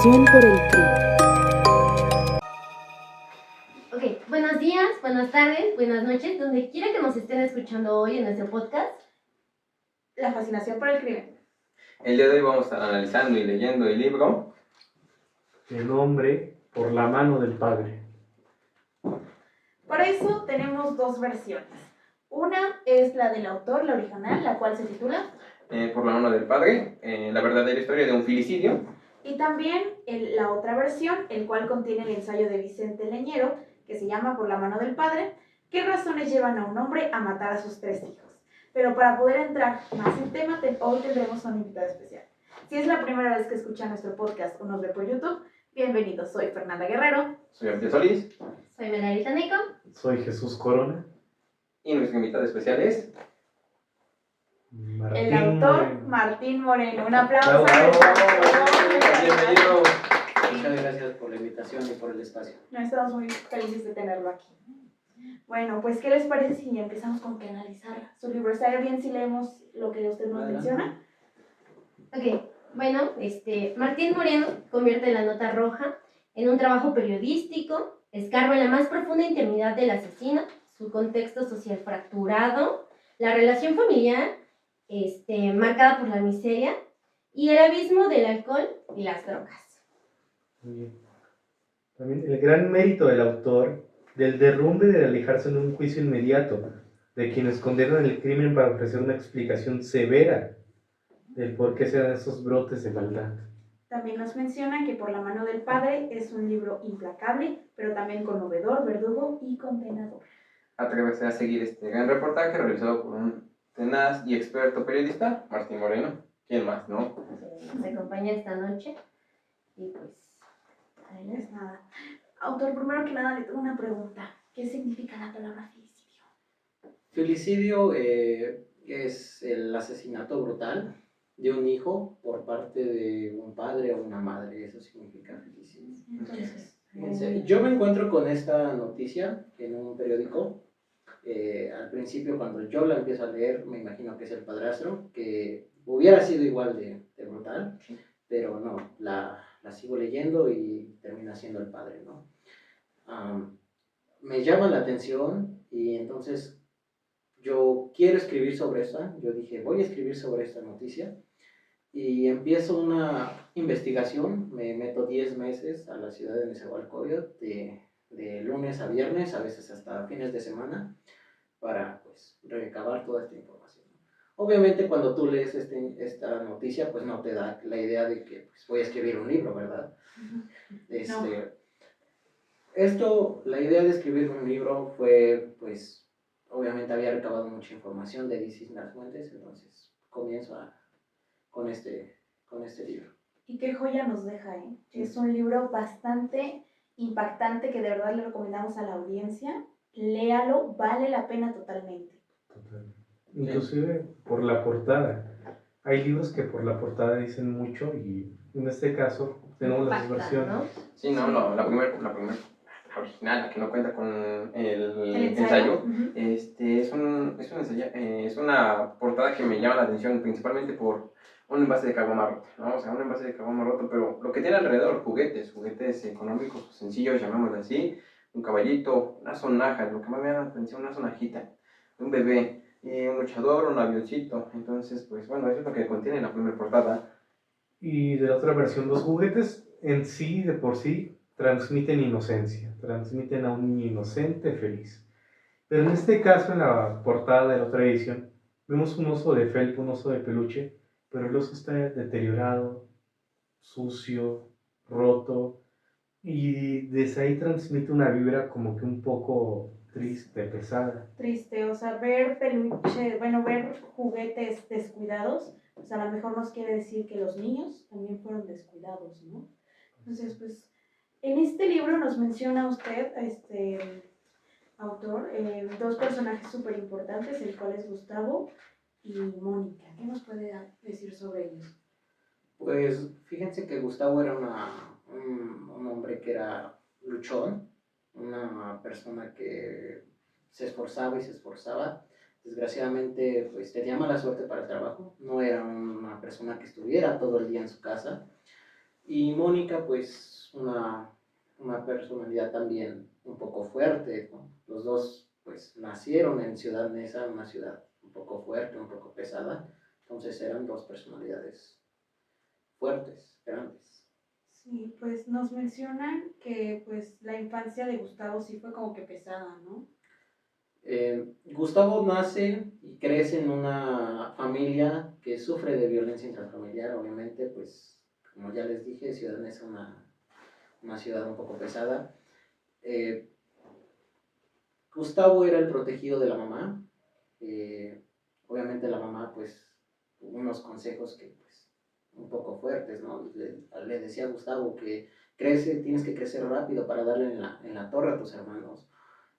Pasión por el crimen. Ok, buenos días, buenas tardes, buenas noches, donde quiera que nos estén escuchando hoy en nuestro podcast. La fascinación por el crimen. El día de hoy vamos a estar analizando y leyendo el libro El hombre por la mano del Padre. Para eso tenemos dos versiones. Una es la del autor, la original, la cual se titula, Por la mano del padre, la verdadera historia de un filicidio. y también la otra versión, el cual contiene el ensayo de Vicente Leñero, que se llama Por la mano del padre, qué razones llevan a un hombre a matar a sus 3 hijos. Pero para poder entrar más en tema, hoy tendremos una invitada especial. Si es la primera vez que escuchan nuestro podcast o nos ve por YouTube, bienvenidos. Soy Fernanda Guerrero. Soy Arturo Solís. Soy Melarita Nico. Soy Jesús Corona. Y nuestra invitada especial es Martín El autor Moreno. Martín Moreno. Un aplauso. Bravo. Bienvenido. Muchas gracias por la invitación y por el espacio. No, estamos muy felices de tenerlo aquí. Bueno, pues, ¿qué les parece si empezamos con que analizar su libro? ¿Estaría bien si leemos lo que usted nos Adelante. menciona? Ok, bueno, Martín Moreno convierte la nota roja en un trabajo periodístico, escarba en la más profunda intimidad del asesino, su contexto social fracturado, la relación familiar, marcada por la miseria y el abismo del alcohol y las drogas. Muy bien. También el gran mérito del autor del derrumbe de alejarse en un juicio inmediato de quienes condenan el crimen para ofrecer una explicación severa del por qué se dan esos brotes de maldad. También nos menciona que Por la mano del padre es un libro implacable, pero también conmovedor, verdugo y condenador. Atrévese a seguir este gran reportaje realizado por un tenaz y experto periodista, Martín Moreno. ¿Quién más, no? Nos acompaña esta noche y pues, Ahí no es nada. Autor, primero que nada le tengo una pregunta. ¿Qué significa la palabra filicidio? Filicidio es el asesinato brutal de un hijo por parte de un padre o una madre. Eso significa filicidio. Entonces, Fíjense, yo me encuentro con esta noticia en un periódico. Al principio, cuando yo la empiezo a leer, me imagino que es el padrastro, que hubiera sido igual de brutal, pero no, la sigo leyendo y termina siendo el padre, ¿no? Me llama la atención y entonces yo quiero escribir sobre esta. Yo dije, voy a escribir sobre esta noticia y empiezo una investigación. Me meto 10 meses a la ciudad de Nezahualcóyotl de lunes a viernes, a veces hasta fines de semana, para pues recabar toda esta información. Obviamente cuando tú lees esta noticia, pues no te da la idea de que pues, voy a escribir un libro, ¿verdad? La idea de escribir un libro fue, pues, obviamente había recabado mucha información de distintas fuentes, entonces comienzo con este libro. y qué joya nos deja, ¿eh? Es un libro bastante impactante que de verdad le recomendamos a la audiencia. Léalo, vale la pena totalmente. Totalmente. Inclusive por la portada. Hay libros que por la portada dicen mucho y en este caso tenemos las dos impacta, versiones. ¿no? Sí, no, Sí. la primera, la original, la que no cuenta con el El ensayo. Ujú. Es una portada que me llama la atención principalmente por un envase de caguama roto, ¿no? O sea, un envase de caguama roto, pero lo que tiene alrededor, juguetes económicos, sencillos, llamémoslo así, un caballito, una sonaja, lo que más me llama la atención, una sonajita, un bebé, un luchador, un avioncito. Entonces, pues bueno, eso es lo que contiene la primera portada. Y de la otra versión, los juguetes en sí, de por sí, transmiten inocencia, transmiten a un niño inocente, feliz. Pero en este caso, en la portada de la otra edición, vemos un oso de felpa, un oso de peluche, pero el oso está deteriorado, sucio, roto, y desde ahí transmite una vibra como que un poco triste, pesada. Triste, o sea, ver peluche, bueno, ver juguetes descuidados, pues a lo mejor nos quiere decir que los niños también fueron descuidados, ¿no? Entonces, pues, en este libro nos menciona usted, autor, dos personajes súper importantes, el cual es Gustavo y Mónica. ¿Qué nos puede decir sobre ellos? Pues fíjense que Gustavo era un hombre que era luchón, una persona que se esforzaba y se esforzaba. Desgraciadamente, pues tenía mala suerte para el trabajo. No era una persona que estuviera todo el día en su casa. Y Mónica, pues una personalidad también un poco fuerte, ¿no? Los dos pues nacieron en Ciudad Neza, una ciudad un poco fuerte, un poco pesada, entonces eran dos personalidades fuertes, grandes. Sí, pues nos mencionan que pues la infancia de Gustavo sí fue como que pesada, ¿no? Gustavo nace y crece en una familia que sufre de violencia intrafamiliar, obviamente, pues como ya les dije, Ciudad Neza es una ciudad un poco pesada. Eh, Gustavo era el protegido de la mamá. Obviamente la mamá, pues, unos consejos que, pues, un poco fuertes, ¿no? Le decía a Gustavo que tienes que crecer rápido para darle en la torre a tus hermanos.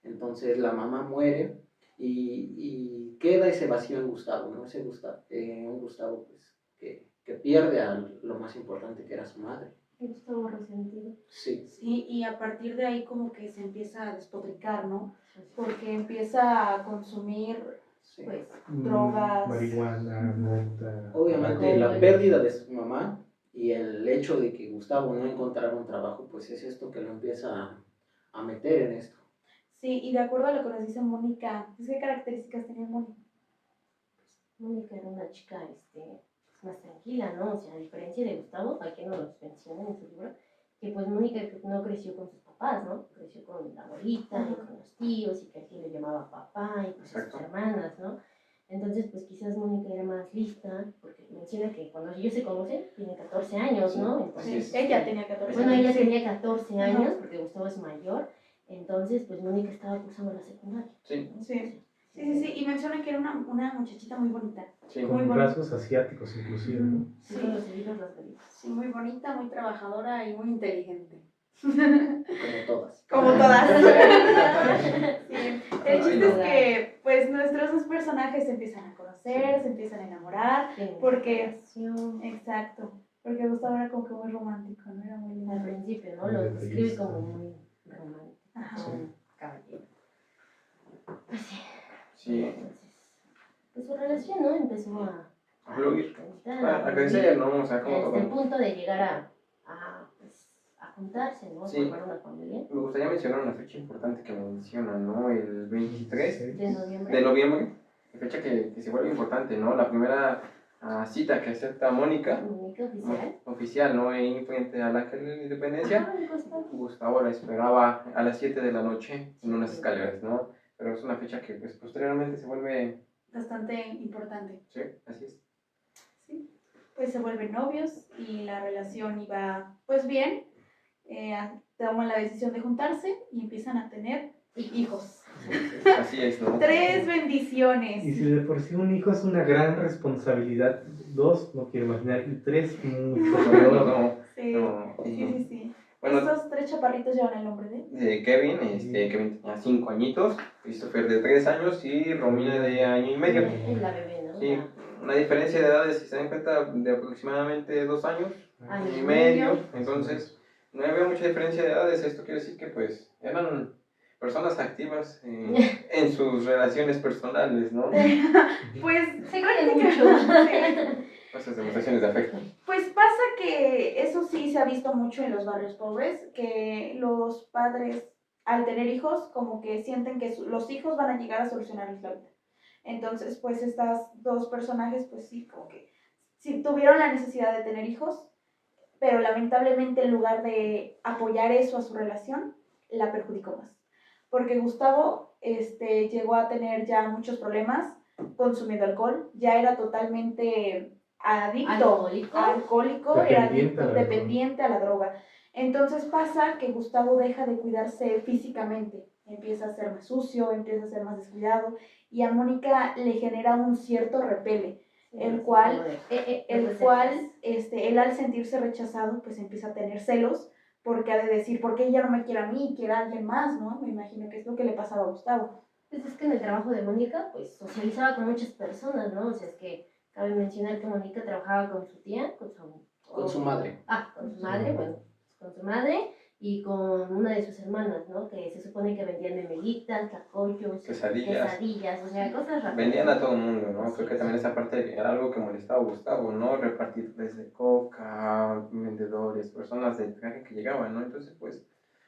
Entonces la mamá muere y queda ese vacío en Gustavo, ¿no? Un Gustavo, pues, que pierde a lo más importante que era su madre. Gustavo resentido. Sí, Sí, y a partir de ahí como que se empieza a despotricar, ¿no? Porque empieza a consumir sí. pues drogas. Marihuana, mota. Obviamente la alcohol. pérdida de su mamá y el hecho de que Gustavo no encontrara un trabajo, pues es esto que lo empieza a meter en esto. Sí, y de acuerdo a lo que nos dice Mónica, pues, ¿qué características tenía Mónica? Mónica era una chica pues, más tranquila, ¿no? O sea, a diferencia de Gustavo, aquí no nos menciona en su libro, que pues Mónica no creció con sus papás, ¿no? Creció con la abuelita y con los tíos y que aquí le llamaba papá y pues a sus Exacto. hermanas, ¿no? Entonces, pues quizás Mónica era más lista, porque menciona que cuando ellos se conocen, tiene 14 años, ¿no? Así Entonces, es. Ella tenía 14 bueno, años. ella sí. tenía 14 años, Ajá. porque Gustavo es mayor, entonces, pues Mónica estaba cursando la secundaria. Sí, ¿no? Sí. Sí, y menciona que era una muchachita muy bonita. sí. Muy Con bonita. rasgos asiáticos inclusive, ¿no? Sí, con los ojitos rasgaditos. Sí, muy bonita, muy trabajadora y muy inteligente. Como todas. Como todas. Sí. El Ay, chiste no. es que pues nuestros dos personajes se empiezan a conocer, se empiezan a enamorar. Tienen Porque- relación. Exacto. Porque Gustavo era como que muy romántico, ¿no? Era muy Al lindo. principio, ¿no? Muy Lo describe detallista. como muy romántico, Ajá. un caballero. Pues sí. Sí, Entonces, pues su relación, ¿no? Empezó a fluir, contar, a crecer, ¿no? O sea, hasta el como, punto de llegar pues, a juntarse, ¿no? Sí. Formar una familia. me gustaría mencionar una fecha importante que mencionan, ¿no? El 23 De noviembre. de noviembre, fecha que se vuelve importante, ¿no? La primera cita que acepta Mónica, Mónica oficial. oficial, ¿no? Ahí frente al Ángel de la Independencia. Ajá, me costó. Gustavo la esperaba a las 7 de la noche en unas escaleras, ¿no? Pero es una fecha que pues, posteriormente se vuelve... Bastante importante. Sí, así es. Sí. Pues se vuelven novios y la relación iba pues bien. Toman la decisión de juntarse y empiezan a tener hijos. Así es, ¿no? 3 bendiciones. Y si de por sí un hijo es una gran responsabilidad, 2, no quiero imaginar, y 3, mucho No, peor. no, Sí, no. sí. Bueno, Estos 3 chaparritos llevan el nombre de... Kevin tenía 5 añitos, Christopher de 3 años y Romina de año y medio. Es la bebé, ¿no? Sí, una diferencia de edades, si se dan cuenta, de aproximadamente 2 años, Año y y medio. medio. Entonces, no había mucha diferencia de edades. Esto quiere decir que, pues, eran personas activas en sus relaciones personales, ¿no? Pues Se quieren prácticamente- mucho. Esas demostraciones de afecto. Pues pasa que eso sí se ha visto mucho en los barrios pobres, que los padres al tener hijos como que sienten que los hijos van a llegar a solucionarles la vida. Entonces, pues estas dos personajes, pues sí, como que sí tuvieron la necesidad de tener hijos, pero lamentablemente en lugar de apoyar eso a su relación, la perjudicó más. Porque Gustavo llegó a tener ya muchos problemas consumiendo alcohol, ya era totalmente adicto, alcohólico, era Dependiente adicto, a la dependiente a la droga. Entonces pasa que Gustavo deja de cuidarse físicamente, empieza a ser más sucio, empieza a ser más descuidado y a Mónica le genera un cierto repele, el cual él al sentirse rechazado pues empieza a tener celos porque ha de decir, ¿por qué ella no me quiere a mí? Quiere a alguien más, ¿no? Me imagino que es lo que le pasaba a Gustavo. Pues es que en el trabajo de Mónica, pues socializaba con muchas personas, ¿no? O sea, es que cabe mencionar que Mónica trabajaba con su tía, Con su madre. Con su madre, bueno, con su madre, y con una de sus hermanas, ¿no? Que se supone que vendían memelitas, tlacoyos, quesadillas, o sea, cosas rápidas. Vendían a todo el mundo, ¿no? Sí. Creo que también esa parte era algo que molestaba a Gustavo, ¿no? Repartir de coca, vendedores, personas de traje que llegaban, ¿no? Entonces, pues,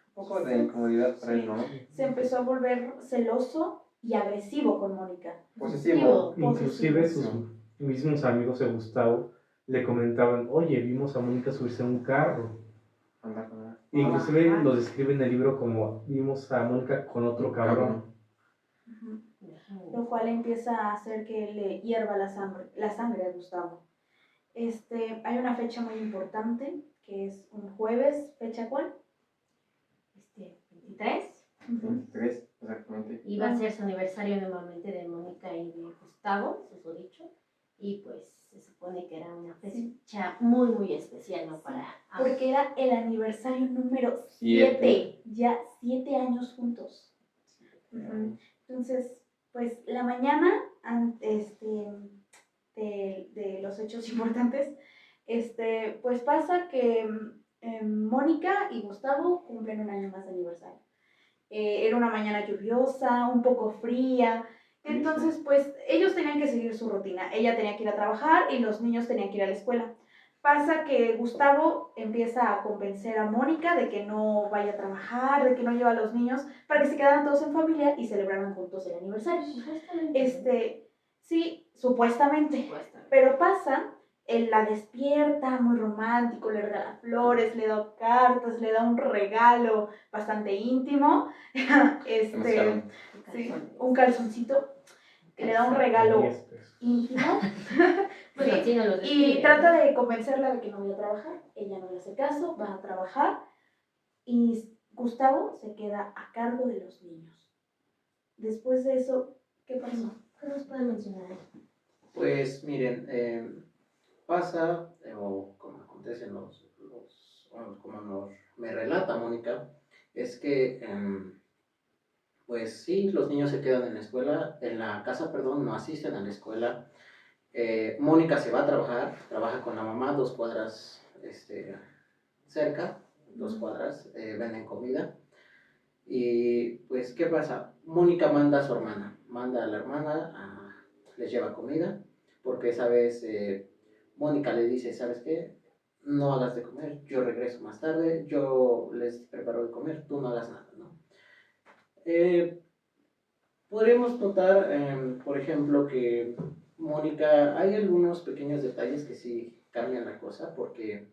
un poco de incomodidad para él, ¿no? Se empezó a volver celoso y agresivo con Mónica. Posesivo. Inclusive sus Sí. mismos amigos de Gustavo le comentaban, oye, vimos a Mónica subirse a un carro. Andar con él. Inclusive Ajá. lo describe en el libro como vimos a Mónica con otro cabrón. Ujú. Lo cual empieza a hacer que le hierva la sangre a Gustavo. Hay una fecha muy importante, que es un jueves. ¿Fecha cuál? 23. 23, exactamente. Y va a ser su aniversario nuevamente de Mónica y de Gustavo, susodicho. Y pues se supone que era una fecha muy, muy especial, ¿no? Para ambos. Porque era el aniversario número 7. Ya 7 años juntos. Ujú. Entonces, pues la mañana de los hechos importantes, pues pasa que Mónica y Gustavo cumplen un año más de aniversario. Era una mañana lluviosa, un poco fría, entonces pues ellos tenían que seguir su rutina. Ella tenía que ir a trabajar y los niños tenían que ir a la escuela. Pasa que Gustavo empieza a convencer a Mónica de que no vaya a trabajar, de que no lleve a los niños, para que se quedaran todos en familia y celebraran juntos el aniversario. Supuestamente. Sí, supuestamente. Pero pasa, él la despierta, muy romántico, le regala flores, le da cartas, le da un regalo bastante íntimo. Sí, un calzoncito, que le da un regalo íntimo. Bueno, Sí, así no lo y describe, trata ¿no? de convencerla de que no vaya a trabajar. Ella no le hace caso, va a trabajar y Gustavo se queda a cargo de los niños. Después de eso, ¿qué pasó? ¿Qué nos puede mencionar? Pues miren, pasa, o como acontece como me relata Mónica, es que, pues sí, los niños se quedan en la casa, perdón, no asisten a la escuela. Mónica se va a trabajar, trabaja con la mamá 2 cuadras cerca, 2 cuadras, venden comida. Y pues, ¿qué pasa? Mónica manda a su hermana, manda a la hermana, les lleva comida, porque esa vez Mónica le dice, ¿sabes qué? No hagas de comer, yo regreso más tarde, yo les preparo de comer, tú no hagas nada, ¿no? Podríamos notar, por ejemplo, que Mónica, hay algunos pequeños detalles que sí cambian la cosa, porque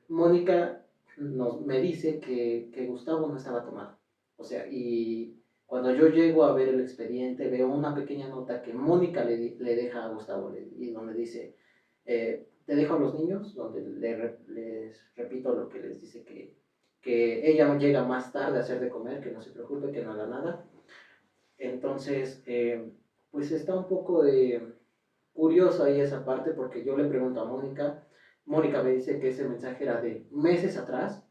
Mónica me dice que Gustavo no estaba tomado. O sea, y cuando yo llego a ver el expediente, veo una pequeña nota que Mónica le deja a Gustavo, y donde dice, te dejo a los niños, donde les repito lo que les dice, que ella llega más tarde a hacer de comer, que no se preocupe, que no haga nada. Entonces, pues está un poco curioso ahí esa parte, porque yo le pregunto a Mónica me dice que ese mensaje era de meses atrás,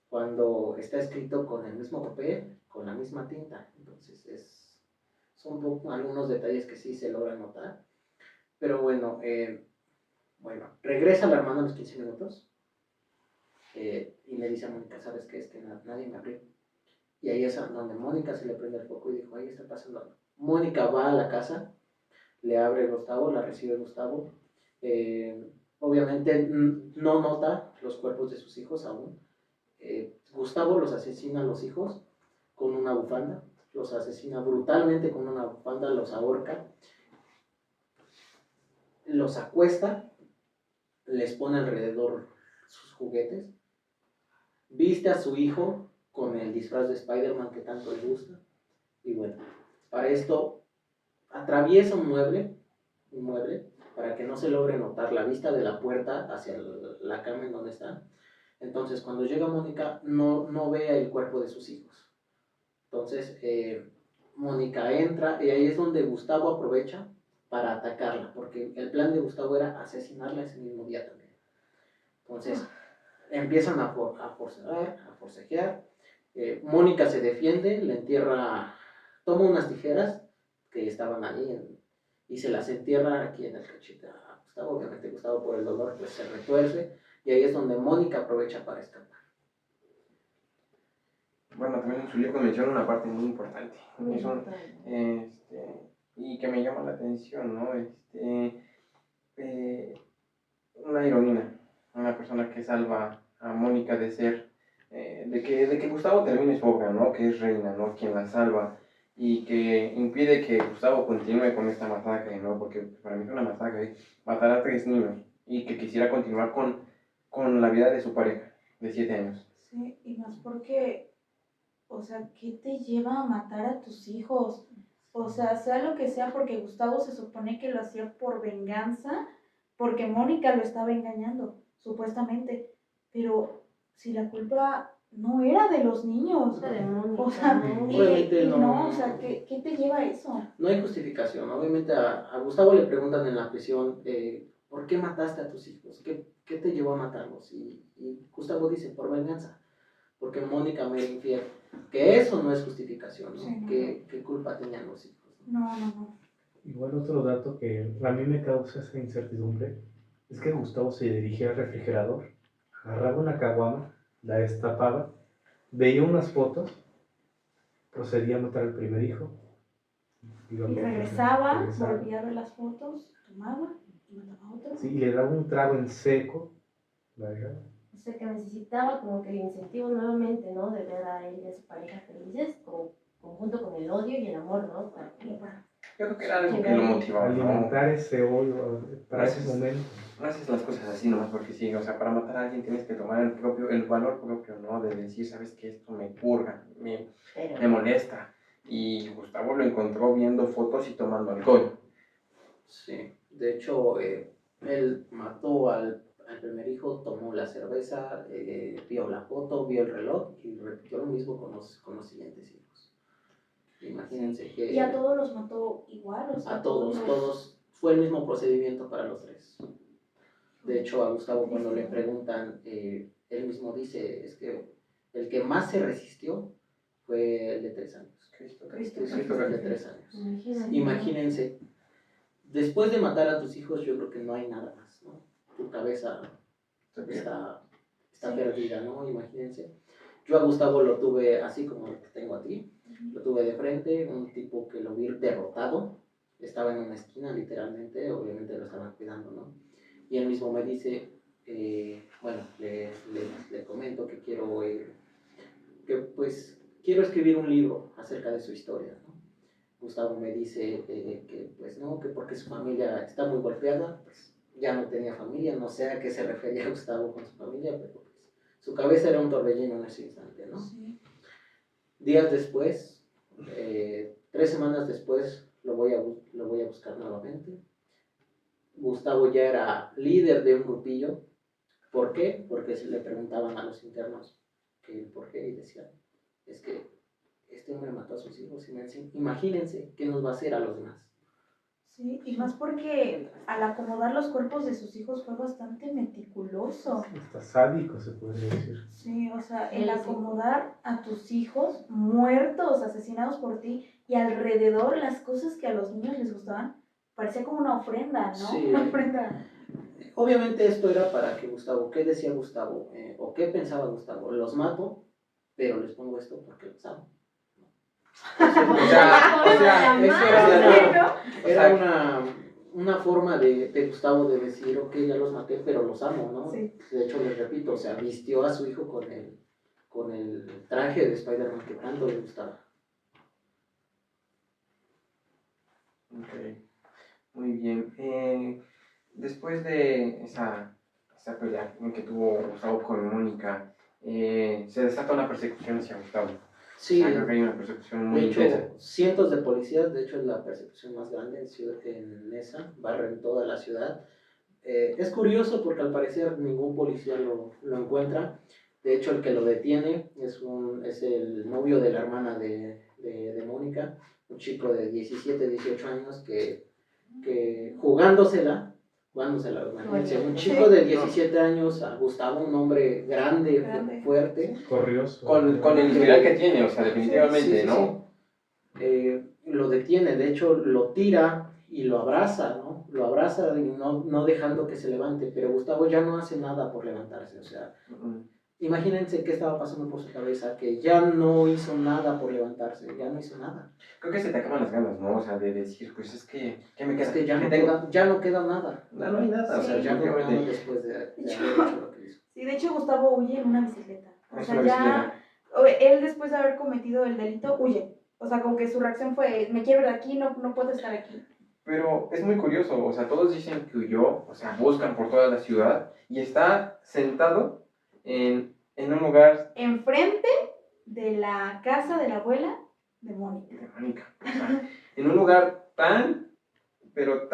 cuando está escrito con el mismo papel, con la misma tinta. Entonces, son algunos detalles que sí se logran notar. Pero bueno, regresa la hermana a los 15 minutos y le dice a Mónica, ¿sabes qué? Es que nadie me abrió. Y ahí es donde Mónica se le prende el foco y dijo, ahí está pasando algo. Mónica va a la casa, le abre Gustavo, la recibe Gustavo. Obviamente no nota los cuerpos de sus hijos aún. Gustavo los asesina a los hijos con una bufanda, los asesina brutalmente con una bufanda, los ahorca, los acuesta, les pone alrededor sus juguetes, viste a su hijo con el disfraz de Spider-Man que tanto le gusta, y bueno, para esto atraviesa un mueble, para que no se logre notar la vista de la puerta hacia la cama en donde está. Entonces, cuando llega Mónica, no ve el cuerpo de sus hijos. Entonces, Mónica entra y ahí es donde Gustavo aprovecha para atacarla, porque el plan de Gustavo era asesinarla ese mismo día también. Entonces, empiezan a forcejear. Mónica se defiende, le entierra, toma unas tijeras que estaban ahí y se las entierra aquí en el cachete a Gustavo. Obviamente Gustavo por el dolor pues se retuerce y ahí es donde Mónica aprovecha para escapar. bueno, también en su libro menciona una parte muy importante. Muy Es un, importante. y que me llama la atención, ¿no? Una heroína, una persona que salva a Mónica de ser, de que Gustavo termine su obra, ¿no? Que es Reina, ¿no? Quien la salva y que impide que Gustavo continúe con esta masacre, ¿no? Porque para mí es una masacre, matar a 3 niños y que quisiera continuar con la vida de su pareja de 7 años. Sí, y más porque, o sea, ¿qué te lleva a matar a tus hijos? O sea lo que sea, porque Gustavo se supone que lo hacía por venganza, porque Mónica lo estaba engañando, supuestamente. Pero si la culpa no era de los niños, Cosa de Mónica, o sea, ¿no? Obviamente y no. no, o sea, ¿qué te lleva a eso? No hay justificación. Obviamente a Gustavo le preguntan en la prisión, ¿por qué mataste a tus hijos? ¿Qué te llevó a matarlos? Y Gustavo dice, por venganza, porque Mónica me era infiel. Que eso no es justificación, ¿no? Sí, no. ¿Qué culpa tenían los hijos? No. Igual otro dato que a mí me causa esa incertidumbre es que Gustavo se dirigía al refrigerador, agarraba una caguama, la destapaba, veía unas fotos, procedía a matar al primer hijo. Iba Y por- regresaba, regresaba. volvía a ver las fotos, tomaba y mataba a otro. Sí, y le daba un trago en seco, la dejaba. O sea, que necesitaba como que el incentivo nuevamente, ¿no? De ver a él y a su pareja felices, como conjunto con el odio y el amor, ¿no? Para que Yo creo que era algo que lo motivaba, ¿no? Alimentar ese odio para ese Gracias. momento. No haces las cosas así nomás porque sí, o sea, para matar a alguien tienes que tomar el valor propio, ¿no? De decir, sabes que esto me purga, me pero, molesta. Y Gustavo lo encontró viendo fotos y tomando alcohol. Sí, de hecho, él mató al primer hijo, tomó la cerveza, vio la foto, vio el reloj y repitió lo mismo con los siguientes hijos. Imagínense que Y a todos los mató igual, o sea, a todos fue el mismo procedimiento para los 3. De hecho, a Gustavo cuando le preguntan, él mismo dice, es que el que más se resistió fue el de 3 años. Cristo. Fue el de 3 años. imagínate. Imagínense, después de matar a tus hijos, yo creo que no hay nada más, ¿no? Tu cabeza está perdida, ¿no? Imagínense. Yo a Gustavo lo tuve así como te tengo a ti, lo tuve de frente, un tipo que lo vi derrotado, estaba en una esquina literalmente, obviamente lo estaban cuidando, ¿no? Y él mismo me dice, bueno, le comento que quiero, quiero escribir un libro acerca de su historia, ¿no? Gustavo me dice que pues no, que porque su familia está muy golpeada, pues ya no tenía familia, no sé a qué se refería Gustavo con su familia, pero pues su cabeza era un torbellino en ese instante, ¿no? Sí. Días después, 3 semanas después, lo voy a buscar nuevamente. Gustavo ya era líder de un grupillo. ¿Por qué? Porque se le preguntaban a los internos que por qué y decían, es que este hombre mató a sus hijos, imagínense qué nos va a hacer a los demás. Sí, y más porque al acomodar los cuerpos de sus hijos fue bastante meticuloso. Hasta sádico se podría decir. Sí, o sea, el acomodar a tus hijos muertos, asesinados por ti, y alrededor las cosas que a los niños les gustaban, parecía como una ofrenda, ¿no? Sí. Una ofrenda. Obviamente esto era para que Gustavo, ¿qué decía Gustavo? ¿O qué pensaba Gustavo? Los mato, pero les pongo esto porque los amo. Era una forma de Gustavo de decir, ok, ya los maté, pero los amo, ¿no? Sí. De hecho, les repito, o sea, vistió a su hijo con el traje de Spider-Man que tanto le gustaba. Ok, muy bien. Después de esa pelea en que tuvo Gustavo con Mónica, se desata una persecución hacia Gustavo. Sí, Creo que hay una persecución muy de hecho, intensa. cientos de policías, de hecho es la persecución más grande en Nesa, barren toda la ciudad. Es curioso porque al parecer ningún policía lo encuentra. De hecho, el que lo detiene es el novio de la hermana de Mónica, un chico de 17, 18 años que jugándosela, imagínense, un chico de 17 años, a Gustavo, un hombre grande. Fuerte. Corrioso. Con el historial que tiene, o sea, definitivamente, Sí. ¿no? Lo detiene, de hecho lo tira y lo abraza, ¿no? Lo abraza y no dejando que se levante, pero Gustavo ya no hace nada por levantarse, o sea, imagínense qué estaba pasando por su cabeza, que ya no hizo nada por levantarse, ya no hizo nada. Creo que se te acaban las ganas, ¿no? O sea, de decir, pues es que, ¿qué me queda? Es que ya ¿Qué no, tengo? ya no queda nada. No, no hay nada, o Sí, sea, Ya no queda nada prácticamente después de haber hecho lo que hizo. Sí, de hecho Gustavo huye en una bicicleta. O es sea, una ya bicicleta. él después de haber cometido el delito huye. O sea, como que su reacción fue, me quiero ir de aquí, no puedo estar aquí. Pero es muy curioso, o sea, todos dicen que huyó, o sea, buscan por toda la ciudad y está sentado en un lugar Enfrente de la casa de la abuela de Mónica. de Mónica, o sea, en un lugar tan, pero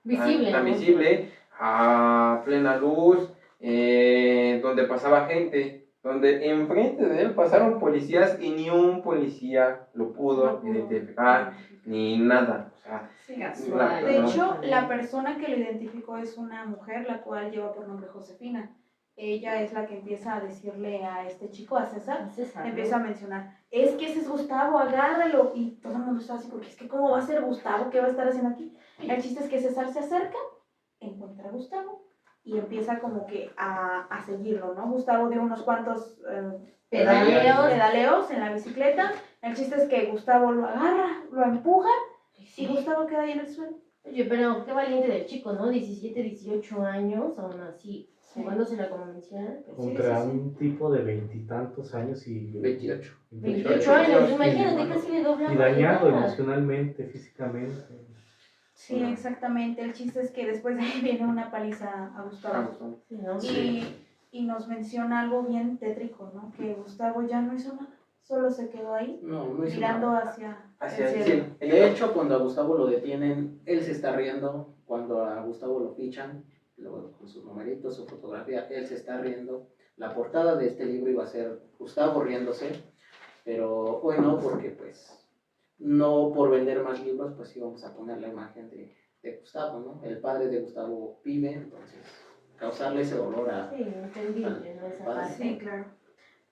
Visible, tan ¿no? visible, a plena luz, donde pasaba gente, donde enfrente de él pasaron policías y ni un policía lo pudo No pudo identificar, ni nada, o sea, Sí. Casual. De no. hecho, la persona que lo identificó es una mujer, la cual lleva por nombre Josefina. Ella es la que empieza a decirle a este chico, a César, César, empieza a mencionar, es que ese es Gustavo, agárralo. Y todo el mundo está así, porque es que ¿cómo va a ser Gustavo? ¿Qué va a estar haciendo aquí? El chiste es que César se acerca, encuentra a Gustavo y empieza como que a seguirlo, ¿no? Gustavo dio unos cuantos pedaleos en la bicicleta. El chiste es que Gustavo lo agarra, lo empuja y Gustavo queda ahí en el suelo. Oye, pero qué valiente del chico, ¿no? 17, 18 años, aún así, Sí. jugándosela como mencionan. Pues, Contra sí. un tipo de veintitantos años y 28. 28 años, Sí, imagínate, bueno. casi le dobla y la dañado edad. emocionalmente, físicamente. Sí, exactamente. El chiste es que después de ahí viene una paliza a Gustavo. Sí, ¿no? Y nos menciona algo bien tétrico, ¿no? Que Gustavo ya no hizo nada, solo se quedó ahí No hizo mirando nada. Hacia el el cielo. cielo. De hecho, cuando a Gustavo lo detienen, él se está riendo. Cuando a Gustavo lo fichan, luego con sus numeritos, su fotografía, él se está riendo. La portada de este libro iba a ser Gustavo riéndose, pero hoy no, porque pues no por vender más libros, pues íbamos a poner la imagen de Gustavo, ¿no? El padre de Gustavo vive, entonces causarle ese dolor a... Sí, entendible, ¿no? Esa Vale. parte. Sí, claro.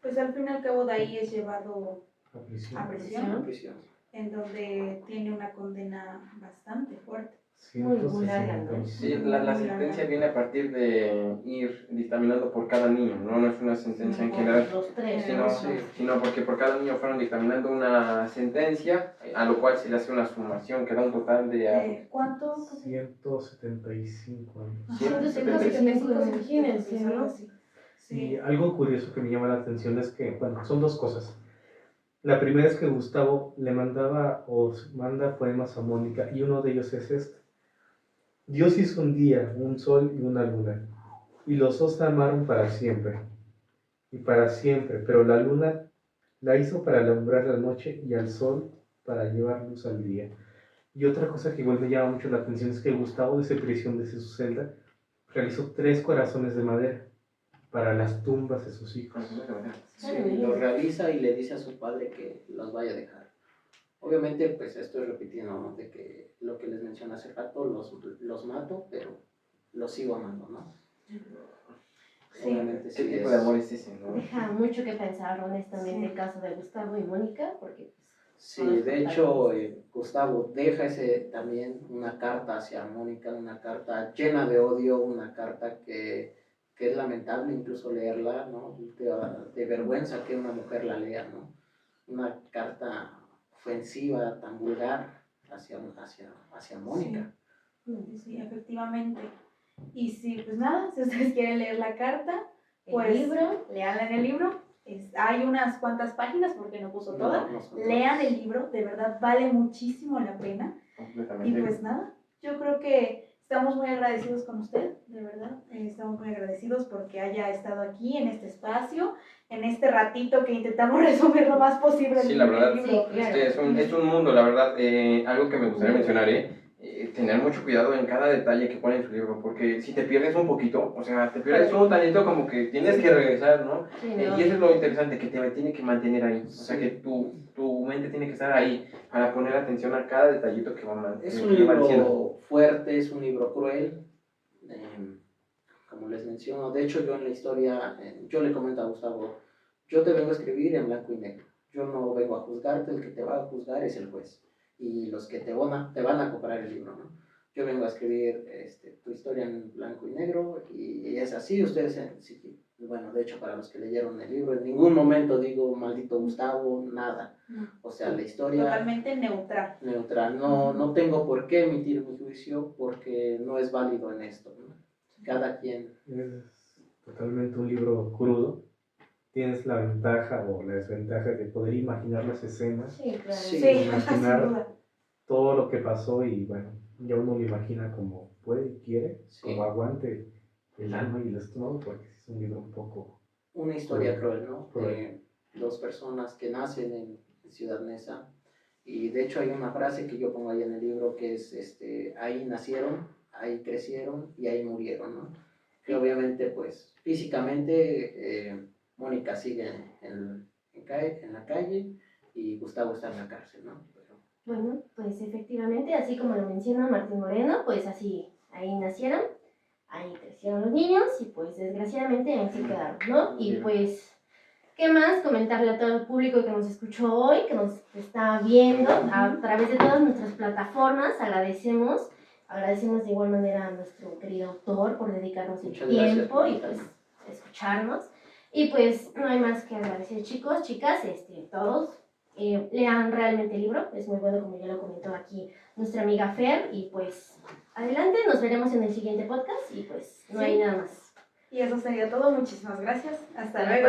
Pues al fin y al cabo de ahí es llevado A prisión. a prisión, prisión. en donde tiene una condena bastante fuerte. Muy larga, ¿no? 165. Sí, la sentencia viene a partir de ir dictaminando por cada niño, ¿no? No es una sentencia en general, Los tres, sino, ¿no? sino porque por cada niño fueron dictaminando una sentencia, a lo cual se le hace una sumación que da un total de... ¿Cuánto? 175 años. Ajá, 175, 175, imagínense, algo ¿no? así. Y Sí. algo curioso que me llama la atención es que, bueno, son dos cosas. La primera es que Gustavo le mandaba o manda poemas a Mónica y uno de ellos es este. Dios hizo un día, un sol y una luna, y los dos se amaron para siempre, y para siempre, pero la luna la hizo para alumbrar la noche y al sol para llevar luz al día. Y otra cosa que igual me llama mucho la atención es que Gustavo, desde prisión, desde su celda, realizó 3 corazones de madera para las tumbas de sus hijos. Sí, lo realiza y le dice a su padre que los vaya a dejar. Obviamente, pues estoy repitiendo, ¿no? De que lo que les mencioné hace rato, los mato, pero los sigo amando, ¿no? Sí. Obviamente, ¿Qué sí tipo de amor es ese, no? Deja mucho que pensar, honestamente, Sí. el caso de Gustavo y Mónica, porque pues, Sí, de hecho, Gustavo deja también una carta hacia Mónica, una carta llena de odio, una carta que es lamentable incluso leerla, ¿no? De vergüenza que una mujer la lea, ¿no? Una carta ofensiva, tan vulgar hacia Mónica. Sí, efectivamente. Y sí, pues nada, si ustedes quieren leer la carta, pues el libro, leanla en el libro. Hay unas cuantas páginas porque no puso toda. No son Lean todas. el libro, de verdad vale muchísimo la pena. Y Completamente. pues nada, yo creo que estamos muy agradecidos con usted, de verdad. Estamos muy agradecidos porque haya estado aquí en este espacio, en este ratito que intentamos resumir lo más posible Sí, el la verdad, libro. sí, claro. es un mundo, la verdad. Algo que me gustaría mencionar, tener mucho cuidado en cada detalle que pone en su libro, porque si te pierdes un poquito, o sea, te pierdes un tantito, como que tienes que regresar, ¿no? sí, Y eso es lo interesante, que te tiene que mantener ahí, o sea, que tu mente tiene que estar ahí para poner atención a cada detallito que Es que un va diciendo. libro fuerte, es un libro cruel, como les menciono. De hecho, yo en la historia, yo le comento a Gustavo, yo te vengo a escribir en blanco y negro. Yo no vengo a juzgarte, el que te va a juzgar es el juez. Y los que te van a comprar el libro, ¿no? Yo vengo a escribir tu historia en blanco y negro y es así. Ustedes, si bueno, de hecho para los que leyeron el libro, en ningún momento digo maldito Gustavo, nada. O sea, la historia Totalmente neutral. neutral, no tengo por qué emitir mi juicio porque no es válido en esto, ¿no? Cada quien. Es totalmente un libro crudo. Tienes la ventaja o la desventaja de poder imaginar las escenas, Sí, claro. Sí. Sí, imaginar sin duda. todo lo que pasó y bueno, ya uno lo imagina como puede y quiere, Sí. como aguante el alma y el estómago, porque es un libro un poco... Una historia cruel, ¿no? Cruel. Dos personas que nacen en Ciudad Neza. Y de hecho hay una frase que yo pongo ahí en el libro que es, ahí nacieron, ahí crecieron y ahí murieron, ¿no? Que obviamente, pues, físicamente, Mónica sigue en la calle y Gustavo está en la cárcel, ¿no? Pero, Bueno, pues efectivamente, así como lo menciona Martín Moreno, pues así, ahí nacieron, ahí crecieron los niños y pues desgraciadamente ahí se quedaron, ¿no? Y pues, ¿qué más? Comentarle a todo el público que nos escuchó hoy, que nos está viendo a través de todas nuestras plataformas, agradecemos de igual manera a nuestro querido autor por dedicarnos el Muchas tiempo gracias, y pues escucharnos. Y pues no hay más que agradecer, chicos, chicas, todos. Lean realmente el libro, es muy bueno como ya lo comentó aquí nuestra amiga Fer y pues adelante, nos veremos en el siguiente podcast y pues no hay nada más. Y eso sería todo. Muchísimas gracias. Hasta luego.